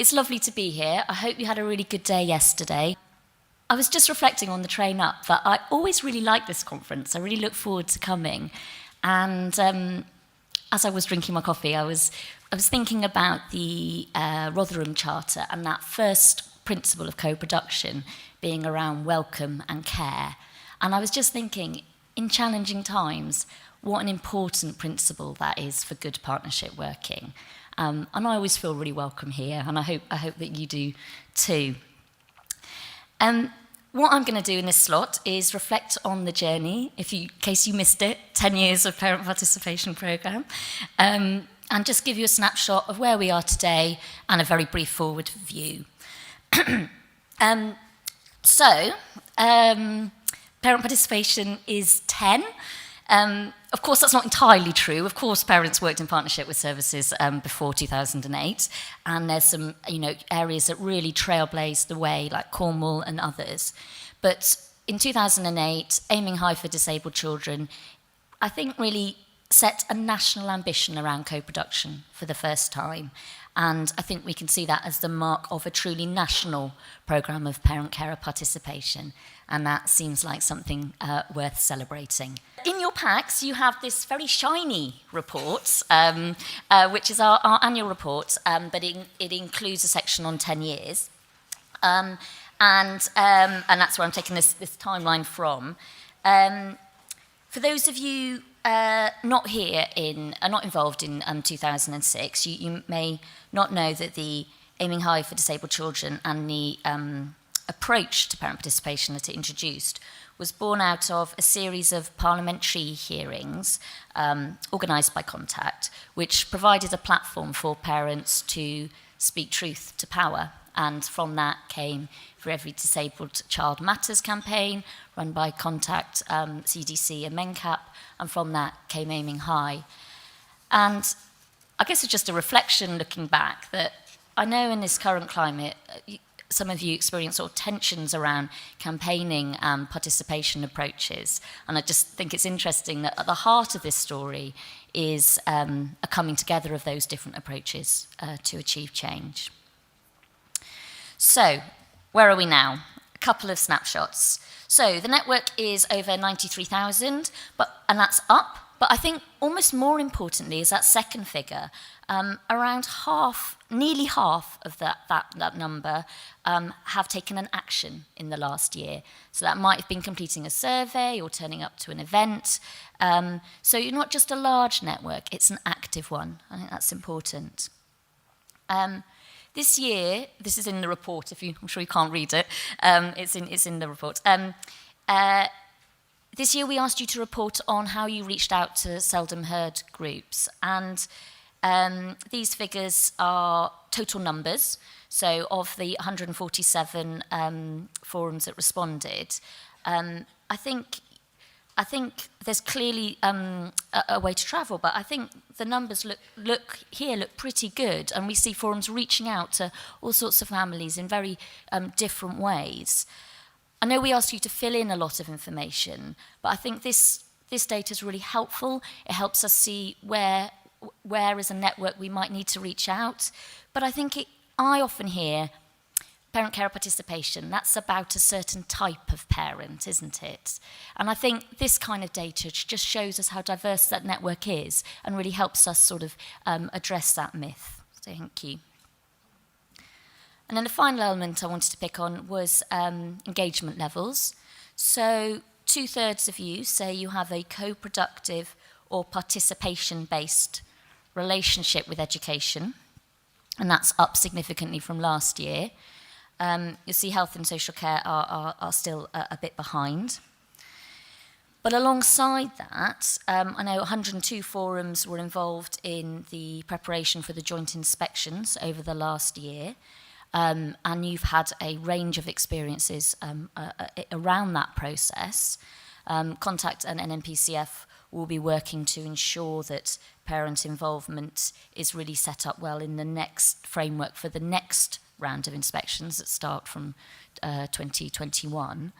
It's lovely to be here. I hope you had a really good day yesterday. I was just reflecting on the train up that I always really like this conference. I really look forward to coming. And as I was drinking my coffee, I was thinking about the Rotherham Charter and that first principle of co-production being around welcome and care. And I was just thinking, in challenging times, what an important principle that is for good partnership working. And I always feel really welcome here, and I hope that you do too. What I'm going to do in this slot is reflect on the journey, in case you missed it, 10 years of parent participation programme, and just give you a snapshot of where we are today and a very brief forward view. Parent participation is 10. Of course, that's not entirely true. Of course, parents worked in partnership with services before 2008, and there's some, areas that really trailblazed the way, like Cornwall and others. But in 2008, Aiming High for Disabled Children, I think, really set a national ambition around co-production for the first time. And I think we can see that as the mark of a truly national programme of parent carer participation. And that seems like something worth celebrating. In your packs, you have this very shiny report, which is our annual report, but it includes a section on 10 years. And that's where I'm taking this timeline from. For those of you not involved in 2006, you may not know that the Aiming High for Disabled Children and the approach to parent participation that it introduced was born out of a series of parliamentary hearings organised by Contact, which provided a platform for parents to speak truth to power. And from that came For Every Disabled Child Matters campaign, run by Contact, CDC and MenCap, and from that came Aiming High. And I guess it's just a reflection looking back that I know in this current climate, some of you experience sort of tensions around campaigning and participation approaches. And I just think it's interesting that at the heart of this story is a coming together of those different approaches to achieve change. So, where are we now? A couple of snapshots. So, the network is over 93,000, and that's up. But I think almost more importantly is that second figure. Around nearly half of that number have taken an action in the last year. So that might have been completing a survey or turning up to an event. So you're not just a large network, it's an active one. I think that's important. This year, this is in the report, I'm sure you can't read it, it's in the report. This year we asked you to report on how you reached out to seldom heard groups, and these figures are total numbers. So of the 147 forums that responded, I think there's clearly a way to travel, but I think the numbers look pretty good, and we see forums reaching out to all sorts of families in very different ways. I know we asked you to fill in a lot of information, but I think this data is really helpful. It helps us see where as a network we might need to reach out. But I think I often hear parent carer participation, that's about a certain type of parent, isn't it? And I think this kind of data just shows us how diverse that network is and really helps us sort of address that myth. So thank you. And then the final element I wanted to pick on was engagement levels. So 2/3 of you say you have a co-productive or participation-based relationship with education, and that's up significantly from last year. You'll see health and social care are still a bit behind. But alongside that, I know 102 forums were involved in the preparation for the joint inspections over the last year. And you've had a range of experiences around that process. Contact and NNPCF will be working to ensure that parent involvement is really set up well in the next framework for the next round of inspections that start from 2021.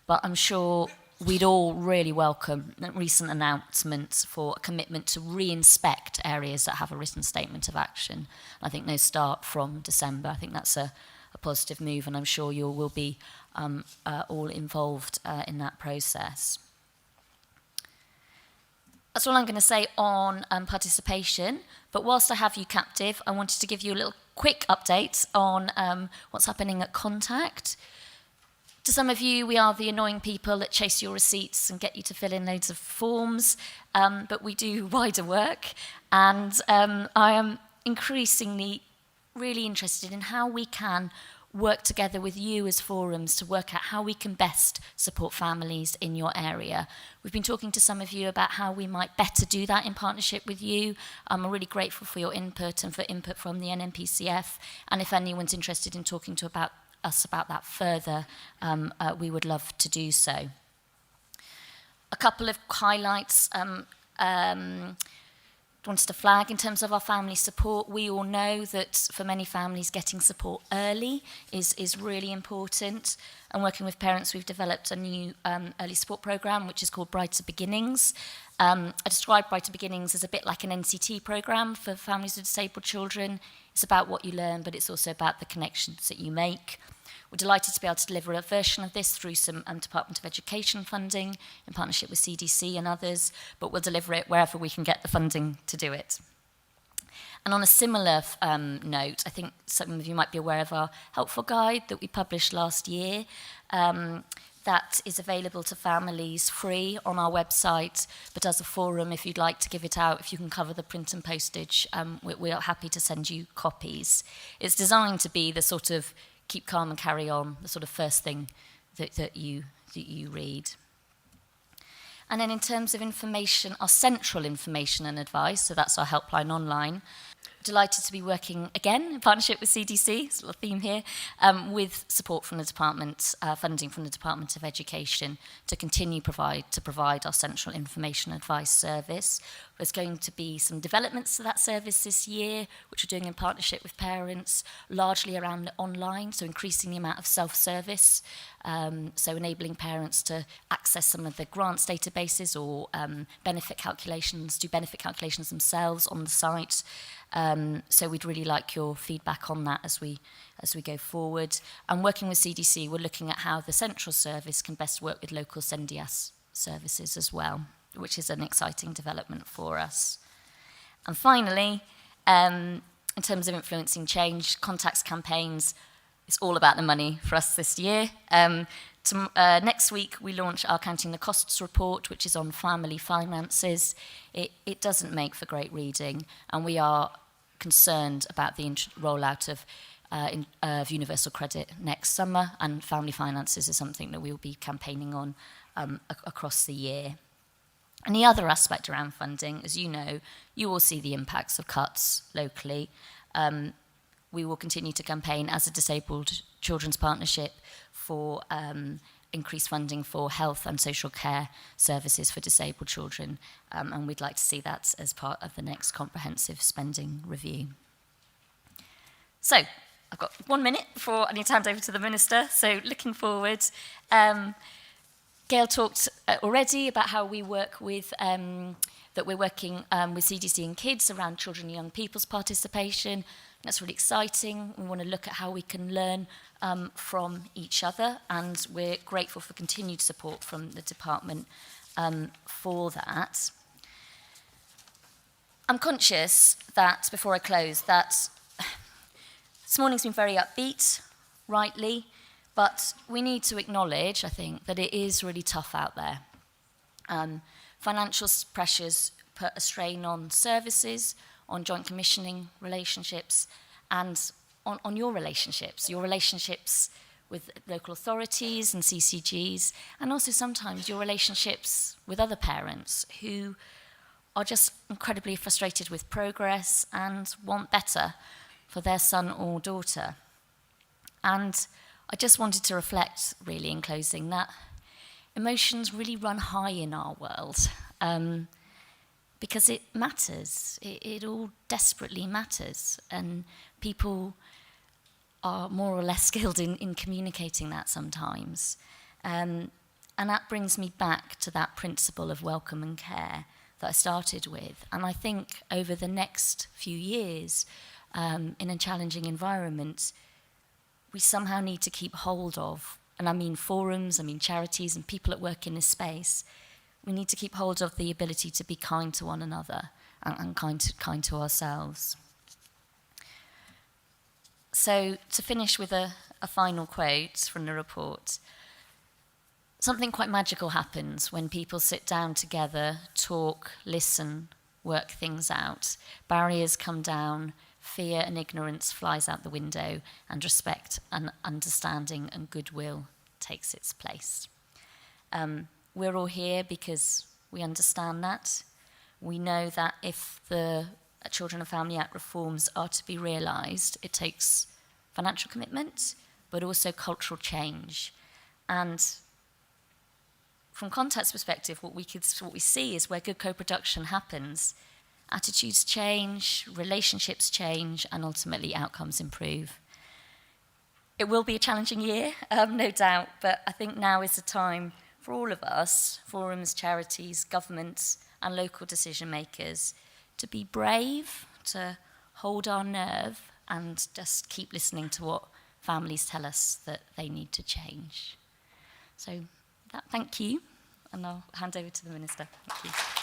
But I'm sure we'd all really welcome recent announcements for a commitment to re-inspect areas that have a written statement of action. I think those start from December. I think that's a positive move, and I'm sure you will be all involved in that process. That's all I'm going to say on participation, but whilst I have you captive, I wanted to give you a little quick update on what's happening at Contact. To some of you, we are the annoying people that chase your receipts and get you to fill in loads of forms, but we do wider work, and I am increasingly really interested in how we can work together with you as forums to work out how we can best support families in your area. We've been talking to some of you about how we might better do that in partnership with you. I'm really grateful for your input and for input from the NNPCF, and if anyone's interested in talking to us about that further, we would love to do so. A couple of highlights wanted to flag in terms of our family support. We all know that for many families, getting support early is really important. And working with parents, we've developed a new early support programme, which is called Brighter Beginnings. I describe Brighter Beginnings as a bit like an NCT programme for families with disabled children. It's about what you learn, but it's also about the connections that you make. We're delighted to be able to deliver a version of this through some Department of Education funding in partnership with CDC and others, but we'll deliver it wherever we can get the funding to do it. And on a similar note, I think some of you might be aware of our helpful guide that we published last year. That is available to families free on our website, but as a forum, if you'd like to give it out, if you can cover the print and postage, we're happy to send you copies. It's designed to be the sort of keep calm and carry on, the sort of first thing that you read. And then in terms of information, our central information and advice, so that's our helpline online, delighted to be working again in partnership with CDC, it's a little theme here, with support from the department, funding from the Department of Education to continue to provide our central information advice service. There's going to be some developments to that service this year, which we're doing in partnership with parents, largely around online, so increasing the amount of self-service, so enabling parents to access some of the grants databases or benefit calculations, do benefit calculations themselves on the site. So we'd really like your feedback on that as we go forward. And working with CDC, we're looking at how the central service can best work with local SENDIAS services as well, which is an exciting development for us. And finally, in terms of influencing change, contacts campaigns, it's all about the money for us this year. Next week, we launch our Counting the Costs report, which is on family finances. It doesn't make for great reading, and we are concerned about the rollout of universal credit next summer, and family finances is something that we will be campaigning on across the year. And the other aspect around funding, as you know, you will see the impacts of cuts locally. We will continue to campaign as a Disabled Children's Partnership for increased funding for health and social care services for disabled children, and we'd like to see that as part of the next comprehensive spending review. So, I've got 1 minute before I need to hand over to the Minister, so looking forward. Gail talked already about how we work with, that we're working with CDC and kids around children and young people's participation. That's really exciting. We want to look at how we can learn from each other, and we're grateful for continued support from the department for that. I'm conscious that, before I close, that this morning's been very upbeat, rightly, but we need to acknowledge, I think, that it is really tough out there. Financial pressures put a strain on services, on joint commissioning relationships, and on your relationships with local authorities and CCGs, and also sometimes your relationships with other parents who are just incredibly frustrated with progress and want better for their son or daughter. And I just wanted to reflect, really, in closing, that emotions really run high in our world, because it matters. It all desperately matters, and people are more or less skilled in communicating that sometimes. And And that brings me back to that principle of welcome and care that I started with. And I think over the next few years, in a challenging environment, we somehow need to keep hold of, and I mean forums, I mean charities and people that work in this space, we need to keep hold of the ability to be kind to one another and kind to ourselves. So to finish with a final quote from the report, something quite magical happens when people sit down together, talk, listen, work things out. Barriers come down, fear and ignorance flies out the window, and respect and understanding and goodwill takes its place. We're all here because we understand that. We know that if the Children and Family Act reforms are to be realised, it takes financial commitment, but also cultural change. And from context perspective, what we see is where good co-production happens, attitudes change, relationships change, and ultimately outcomes improve. It will be a challenging year, no doubt, but I think now is the time for all of us, forums, charities, governments, and local decision makers, to be brave, to hold our nerve, and just keep listening to what families tell us that they need to change. So thank you, and I'll hand over to the Minister. Thank you.